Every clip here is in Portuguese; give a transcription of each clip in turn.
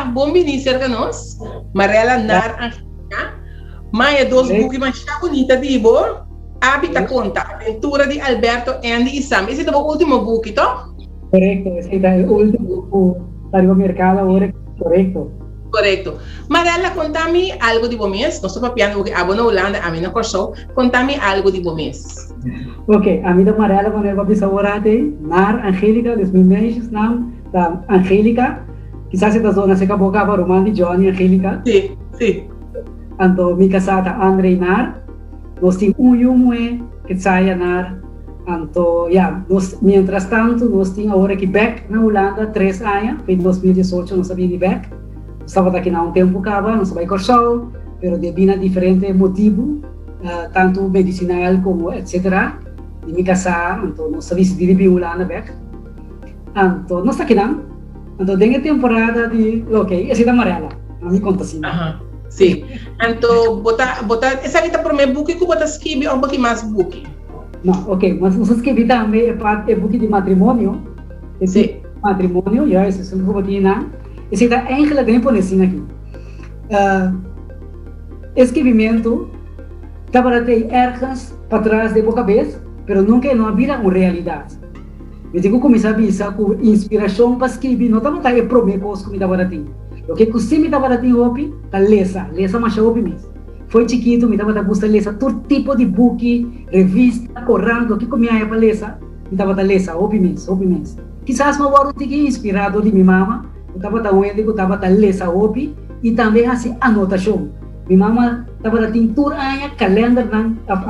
bom menino cerca nós. Marela nar Angélica. Mas dois buques mais bonita de Ibo. Habita conta, aventura de Alberto Andy e Sam. Esse é o último book, então? Correcto, ese es el último salió mercado ahora, correcto. Correcto. Marela, contame algo de Bomes. Nós estamos papiando a na Holanda, a mim na Corsou. Contame algo de Bomes. Ok, a mim da Marela, quando eu vou agora Nar Angélica, dos meus meses, da Angélica. Quizás esta zona se acabou com Román de Johnny Angélica. Sim, sim. Então, minha casada André Nar. Nós temos que saia Nar. Então, mientras tanto, nós temos agora aqui back na Holanda, 3 anos. Em 2018, nós sabíamos back. Estava aqui há um tempo, nós sabíamos Corsol, mas devido a diferentes motivos, tanto medicinal como etc. E me casar, então nós sabíamos dirigir Holanda back. Então, nós estamos aqui não. Então, tem a temporada de, ok, essa é da Amarela, a mim conta assim. Sim. Então, botar essa aqui para mim book que botar escrever um pouquinho mais book. Não, ok, mas você escrever também é book de matrimônio. Sim. Matrimônio, já, esse é um pouco de não. Esse é eigenlijk bem por assim aqui. Escrevimento, estava ter ergens para trás de boca cabeça, mas nunca não vira uma realidade. Eu digo começar a pensar com inspiração para escrever, não estava a prometer coisas que estava a ter. O que costume estava a ter hoje, tá lesa mais hoje mesmo. Foi chiquito, me estava a buscar lesa todo tipo de book, revista, correndo, o que comia para lesa, me estava a lesa hoje mesmo. Quizás me vou ter inspirado de minha mama, eu estava a ver, eu estava a lesa hoje e também assim anotação. Minha mama estava a tintura, calendar,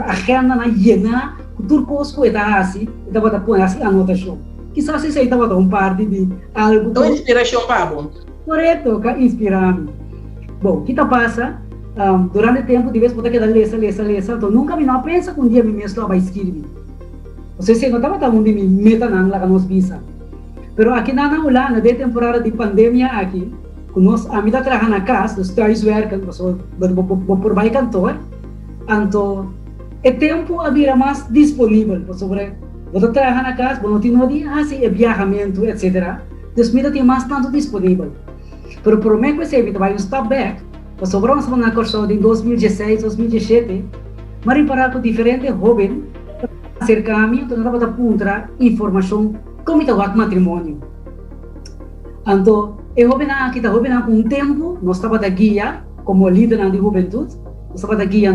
agenda, llena, tudo coisa que está assim, estava a pôr assim anotação. Quizás isso aí estava a parte de algo. Então, inspiração para bom. Correto, que inspira-me. Bom, o que passa? Durante o tempo, de vez em quando, lesa, então nunca me não pensa que um dia me mesmo vai escrever. Ou seja, não estava onde me meta na lá que nós pensa. Pero aqui na Holanda, de temporada de pandemia aqui, nós a minha trabalha na casa, nós estamos werken, por vai cantor, então o tempo havia mais disponível sobre você trabalha na casa, não tem dia, assim, viajamento, etc. Então, tem mais tanto disponível. Pero por mim, que você vai step back, sobramos na Corsol em 2016, 2017, mas reparar com diferentes jovens, acercar-me, então não estava a encontrar informação como está o matrimônio. Então, eu jovem aqui, com um tempo, nós estava da guia, como líder de juventude, nós estava da guia,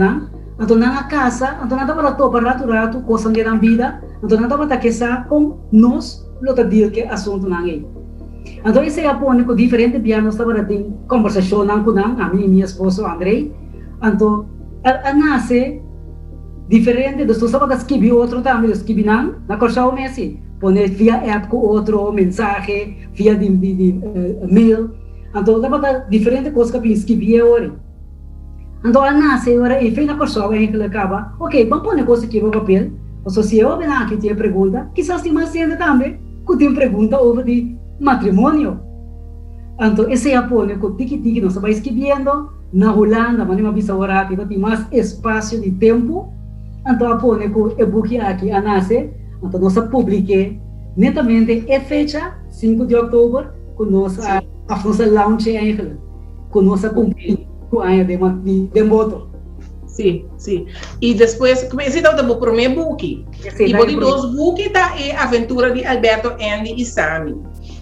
então na casa, então não estava a topar rato, coisa que na vida, então não estava a queixar com nós, luta de que assunto não é. Então, esse é a ponto com diferentes dias, nós estava a ter conversação com a minha esposa, Andrei, então, a nasce diferente, nós estava a escrever outro também, escrever na Corsol Messi. Poner via app com outro mensagem, via de mail. Então, dá diferentes coisas que eu escrevi agora. Então, ela nasce agora e fez na Corsol, e ela acaba, ok, vamos pôr coisa aqui no papel. Ou se eu venho aqui e tenho pergunta, quizás tem mais gente também que tem pergunta sobre de matrimônio. Então, esse é o ponto que tiki-tiki nós estamos escrevendo na Holanda, mas não visa agora, tem mais espaço de tempo. Então, o ponto que o book aqui, a nasce, então, nós publiquei netamente a fecha, 5 de outubro, com nossa launch ainda, com nossa companhia de moto. Sim. E depois, comecei a dar o primeiro book. E o dos book está a aventura de Alberto, Andy e Sammy.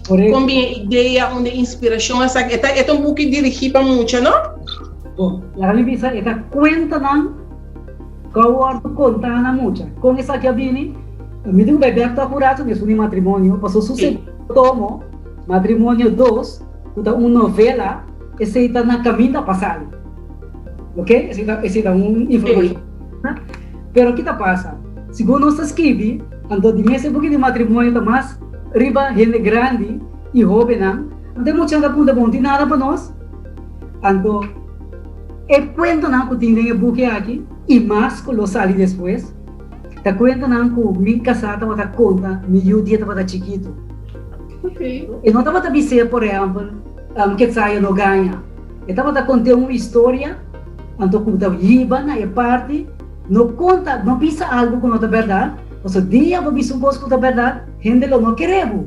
Com minha ideia, onde inspiração, é um book dirigido para muito, não? Bom, a revista é conta, não? Que conta muito. Com essa aqui, me digo bem acurado nesse matrimônio, passou sucesso tomo matrimônio 2, uma novela, esse está na caminho da passagem, ok? Esse é uma informação. Pero o que passa? Segundo nós escreve, então de mês porque de matrimônio está mais riba gente grande e jovem, não tem muito chance de bom, tem nada para nós. Então, eu conto não que tem um book aqui e mais que lo sali depois. Te cuenta não que minha casada estava a conta, meu dia estava chiquito. Ok. E não estava a dizer, por exemplo, que saia não ganha. Eu estava a contar uma história, então que estava iba na parte, não conta, não pensa algo que não é verdade, ou seja, dia que pensa uma coisa que é verdade, gente não queremos.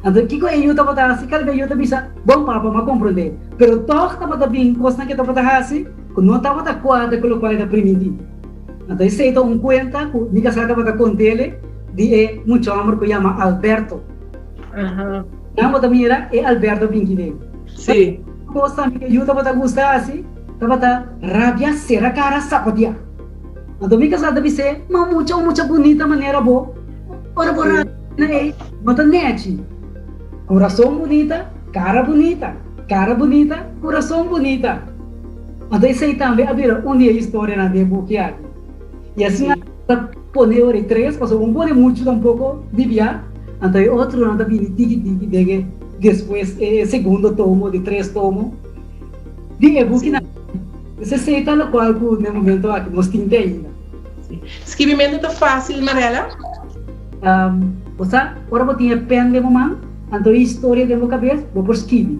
Então, o que eu estava fazendo assim, cada vez eu estava pensando, bom, papa, mas compreender. Pero todos estava bem, coisa que eu estava fazendo assim, que não estava de acordo com o qual era primitivo. Então, isso é um conta, que minha casa estava com ele, de muito homem que chama Alberto. Não, também era Alberto Pinquide. Sim. Coisa que eu estava gostando assim, estava rabia, será cara, sapatia. Então, minha casa estava dizendo, mas muito bonita maneira boa. Ora, né? Mas net. Coração bonita, cara bonita, coração bonita. Então, isso aí também, onde é a história na deboqueada. E assim, põe hora 3, passou põe muito, um pouco de viagem. Então, outro não está vindo, depois, segundo tomo, de 3 tomos. De e-book, você aceita o qual, no momento, aqui, nós temos ainda. Escrevimento está fácil, Marela? Você, agora eu tinha pen de momento, então a história de minha cabeça, eu vou escrever.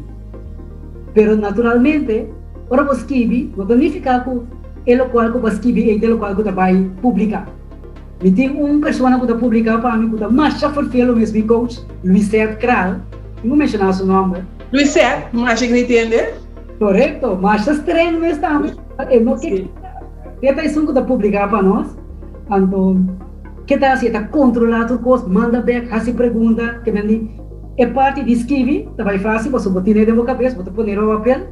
Pero, naturalmente, agora eu escrever, não significa que é o qual eu vou escrever, é o qual eu vou publicar. Eu tenho uma pessoa que eu publicar para mim, que eu mais já foi o mesmo coach, Luiz Kral, eu vou mencionar seu nome. Luiz Sérgio, mas que entende? Correto, mas já treino mesmo também. Eu não quero. Esta é isso que eu vou publicar para nós, então, que está assim, está controlado o curso, manda back, faz pergunta, que vem é parte de escrever, está bem fácil, você pode ter na minha cabeça, pode pôr no papel,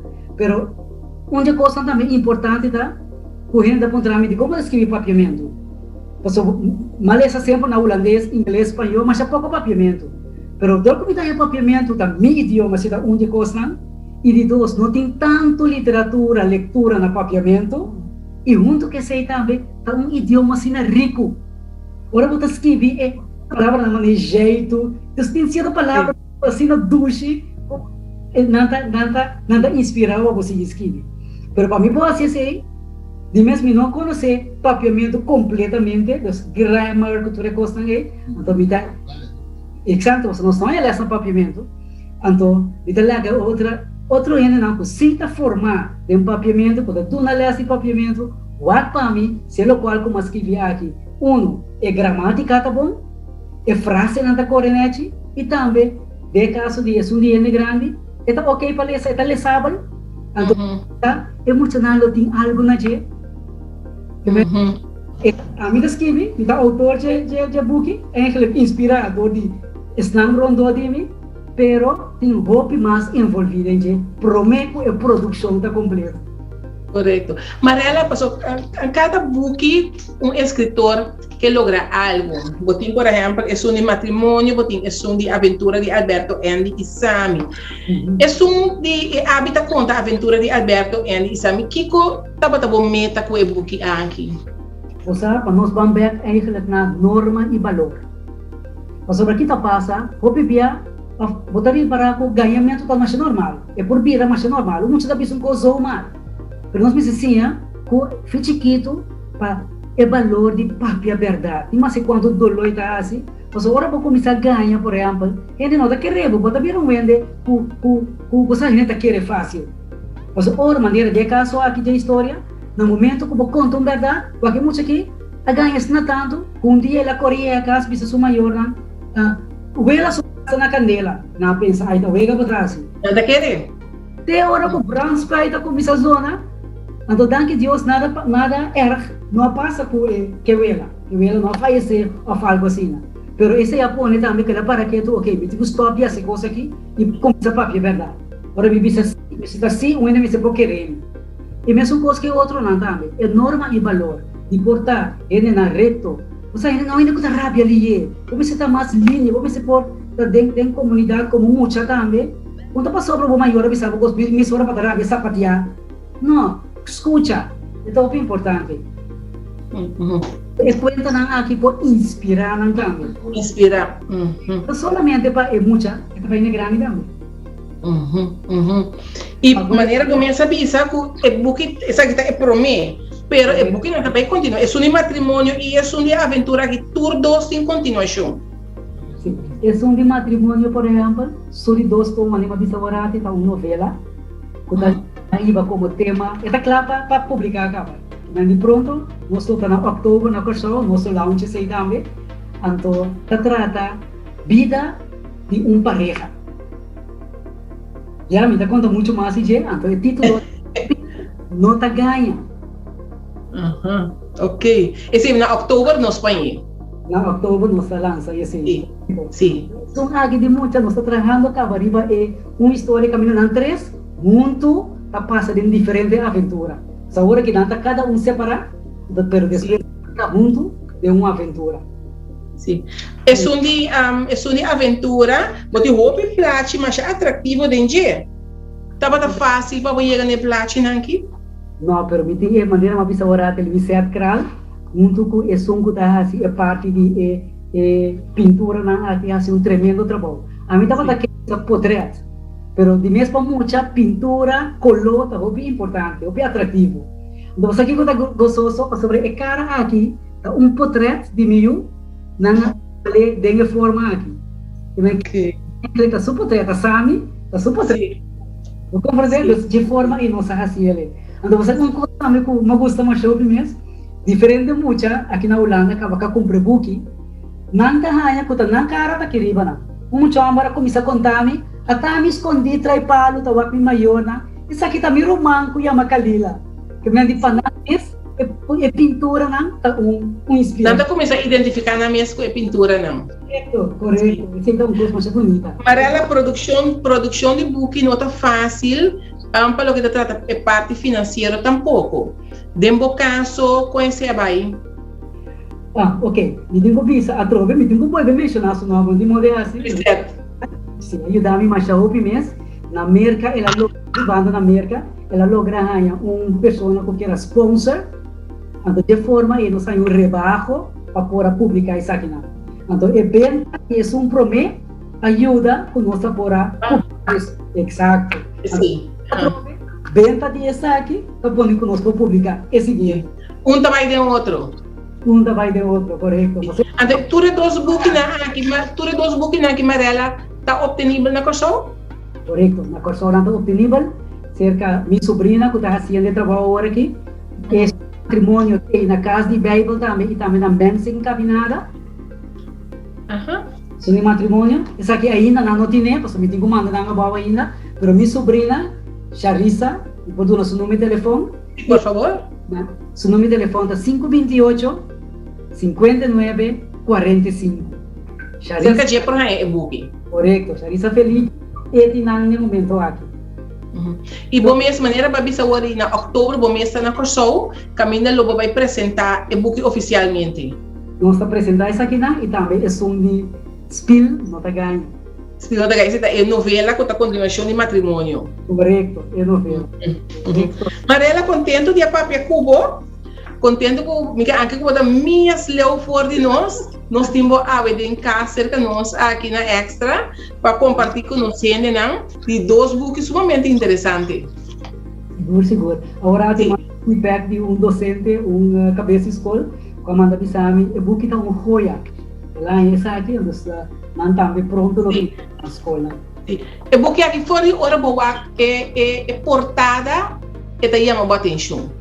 mas uma coisa também importante está, correndo da ponta de como escrever papiamento. Você maleza sempre na holandês, inglês, espanhol, mas é pouco papiamento. Mas do que está papiamento, está meu idioma, se está uma coisa, e de dois, não tem tanto literatura, leitura na papiamento, e junto que sei também, está um idioma assim rico. Ora, você escreve palavra na jeito, então tem sido palavra assim na duche, nada inspirava você escrever. Mas para mim, pode ser, de mesmo não conhecer papiamento completamente, dos grammar que tu recostas aí, então me dá, exato, você não está em essa papiamento, então me dá lá outro ainda não, que se está formar de papiamento, quando tu não lês esse papiamento, what para mim, se é o qual como escrevi aqui, é gramática, tá bom? É frase não está corrente, e também, de caso de um dia grande, está ok para ler, está lesável, então, tá? Emocional, tem algo na gente. A mim escrevi, me dá autor de book, é inspirador de Slam Rondô de mim, pero tem roupa mais envolvida em gente, prometo a produção está completa. Correto. Marela, passou em cada book escritor que logra algo. Botim, por exemplo, é um de matrimônio, botim, é um de aventura de Alberto Andy e Sami. É um de habita conta a aventura de Alberto Andy e Sami. Kiko, estava meta com o book aqui. Ou seja, nós vamos ver eigenlijk na norma e valor. Mas sobre aqui passa, o bebia botar para o ganhamento da marcha normal. É por vir a marcha normal. O mundo está pensando com o mal. Mas nós precisamos que chiquito para o valor de papia verdade. Mas quando o dolor está assim, mas agora vou começar a ganhar, por exemplo, gente não está querendo, bota vir vende, você não está querendo fácil. Mas outra maneira de caso aqui da história, no momento que eu conto uma verdade, porque muito aqui, a ganha se não tanto, um dia ela corria a casa, bisa sua maior, o ela só na candela, não pensa, aí está o ega para trás. Não está querendo? Tem hora que o branco para ir com essa zona, então, danke Deus, nada erg, não passa com que ela não faz ou algo assim. Mas esse Japão também que para que tu, ok, me tipo stop essa coisa aqui e começa a papel, verdade. Agora me diz assim, um ainda me se pode querer. E mesmo coisa que outro não também, é norma e valor, de portar, ele na reto, você ainda com a rábia ali, como se está mais linha, como se pode dentro da comunidade como muita também, quando passou para o maior, eu pensava que me sobra para a rábia, sapatear, não. Escuta, é muito importante. É conta aqui para inspirar também. Inspirar. Não solamente para muita, é também grande também. E a maneira como eu sabia que o book é promê, mas o book não também continua. É um matrimônio e é uma aventura que todos em continuação. Sim, é um de matrimônio, por exemplo, sobre dois tomos de uma bisavorata, uma novela, aí vai como tema, está claro para publicar agora. Mas pronto, nós estamos em outubro, na corção, nós launch sei também. Então, trata vida de pareja. Ya, me conta muito mais de então o título não tá ganha. Ok. Esse na outubro no Espanha. Na outubro nós lança esse. Sim. Então, aqui de muita nós está trabalhando Cavariba é uma história caminhando três, junto, tá passando em diferente aventura. Agora que não tá cada separado, pero depois tá junto de uma aventura. Sim. É uma aventura, mas eu hope plate mais atrativo de dia. Tava fácil para chegar no plate aqui? Não, pero me tem maneira uma vista agora a televisão teatral, junto com o som que tá assim, é parte de pintura na aqui assim tremendo trabalho. A mim tava daquele portrait, pero de mesmo muita pintura, color, tá bem importante, bem atrativo. Então você aqui que tá gostoso sobre a cara aqui, tá portrait de mim na de forma aqui. Ok. Tá super portrait, tá sami, tá super portrait. Vou compreender de forma e não se assim ele. Então você não conta me gusta mais show mesmo. Diferente de muita aqui na Holanda, que vai comprar book. Nanta hanya kuta nang cara ta kiribana. Chambara começa a contar-me, até me escondi trai palo ta wapi mayona. Isso aqui tá me romanco e a macalila. Que me andi pananes é pintura não tá inspiração. Nanta começa a identificar na minha pintura não. Correto. Isso então coisa mais bonita. Marela produção de book não tá fácil. Para o que trata é parte financeira tampouco. Dembo caso conhecer bem. Ok. Me tenho visa a trove, me tenho pode mencionar seu nome de modo assim. Certo. Sim, ajudar-me mais a ouvir mês. Na América, ela logra na América, ela logra ganhar pessoa que era sponsor. Então, de forma, ele sai rebaixo para poder publicar isso aqui. Então, é bem, é promê, ajuda com nossa para publicar isso. Exato. Sim. Venta de essa aqui, para poder conosco publicar esse guia. Vai de outro. Vai de outro, correto. Então, tudo dois books aqui, Marela, está obtenível na Corsol? Correto, na Corsol está obtenível. Cerca, minha sobrinha que está fazendo trabalho agora aqui, é matrimônio tem na casa de Bible também, e também na benção encaminhada. Sim, matrimônio. Essa aqui ainda não tinha, porque me tenho que mandar na boa ainda, mas minha sobrinha, Charissa, vou dar seu número de telefone. Por favor. Seu número de telefone é 528 59 45. Cerca de por aí é book. Correto, Charissa feliz e tem no momento aqui. E bom mesma maneira para bisa agora na outubro bom mês na Corsol, caminha logo vai apresentar o book oficialmente. Nós apresentar isso aqui e também é som de Spill, não tá ganho. Spill não tá ganho, é novela com a continuação de matrimônio. Correto, é novela. Marela, contento de papia cubo, contento com aqui com minhas leu fora de nós temos a ver em casa cerca de nós aqui na Extra para compartilhar com nós de dois books sumamente interessantes. Seguro. Agora tem um feedback de docente, cabeça de escola, que manda pisar-me, o book está joia. Lá em essa aqui, nós também pronto na escola. O book aqui fora de hora boa é portada e te chama a atenção.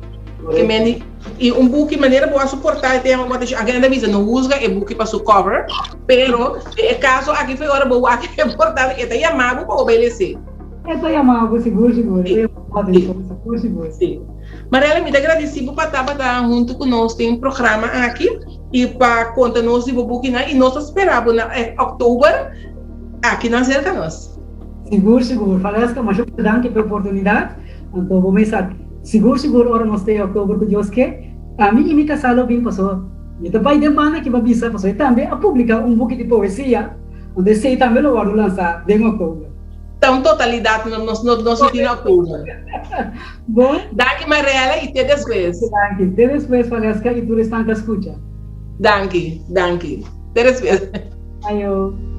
E book maneira boa suportar tem uma atenção. A grande visa não usa o book para seu cover, pero é caso aqui foi hora boa que é portada e te chamava para obedecer. É te chamava seguro. Sim. Marela, me agradecido por estar junto conosco em programa aqui e para contar-nos de book e nós esperamos em outubro aqui na cerca nós. Seguro. Falei que mais obrigado pela oportunidade. Então vou pensar. Seguro, agora nós temos outubro com Deus que a mim e minha casal bem passou. E também de mana que vai bisa passou também a publicar book de poesia, onde sei também lo vou lançar em outubro. Então, totalidade nós em outubro. Bom. Danke, Marela, e até depois. Danke. Até depois, Valesca, e tu restante escuta. Danke. Até depois. Ayo.